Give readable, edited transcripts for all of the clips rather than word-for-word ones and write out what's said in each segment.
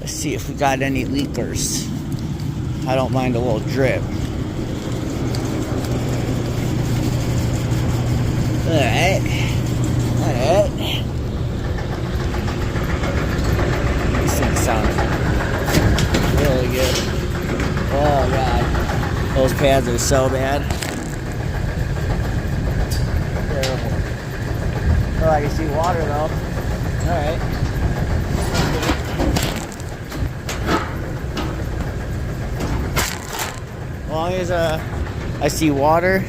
Let's see if we got any leakers. I don't mind a little drip. Alright. These things sound really good. Oh god. Those pads are so bad. Terrible. Oh, I can see water though. Alright. As long as I see water,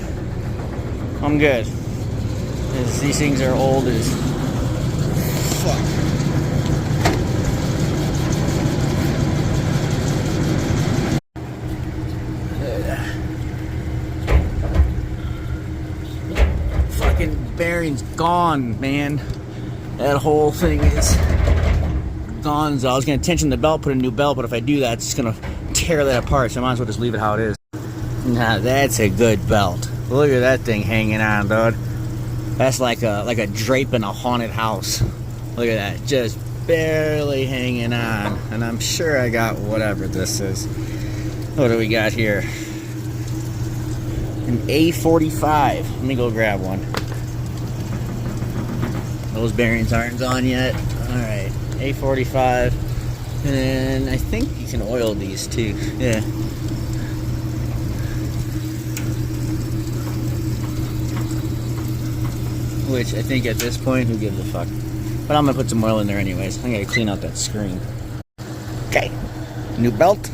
I'm good. Because these things are old as fuck. Fucking bearing's gone, man. That whole thing is gone. So I was gonna tension the belt, put a new belt, but if I do that, it's just gonna tear that apart. So I might as well just leave it how it is. Now that's a good belt. Look at that thing hanging on, dude. That's like a drape in a haunted house. Look at that, just barely hanging on. And I'm sure I got whatever this is. What do we got here? An A45. Let me go grab one. Those bearings aren't gone yet. Alright, A45. And I think you can oil these too. Yeah. Which I think at this point, who gives a fuck? But I'm gonna put some oil in there anyways. I gotta clean out that screen. Okay, new belt.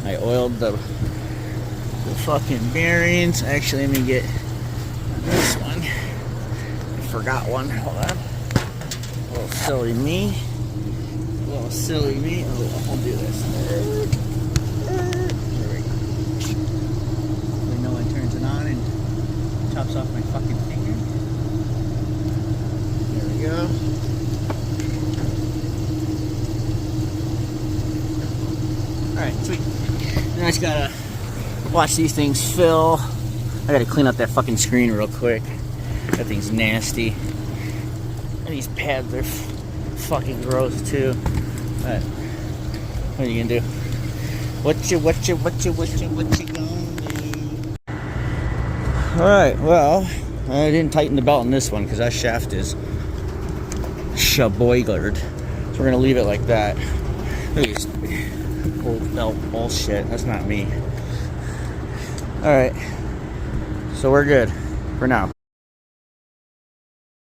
I oiled the fucking bearings. Actually, let me get this one. I forgot one. Hold on. A little silly me. Oh, I'll do this. There we go. I know it turns it on and chops off my fucking finger. There we go. Alright, sweet. Now I just gotta watch these things fill. I gotta clean up that fucking screen real quick. That thing's nasty. And these pads are fucking gross too. But what are you gonna do? What you gonna do? Alright, well, I didn't tighten the belt on this one because that shaft is shaboigered. So we're gonna leave it like that. Look at this old belt bullshit. That's not me. Alright. So we're good for now.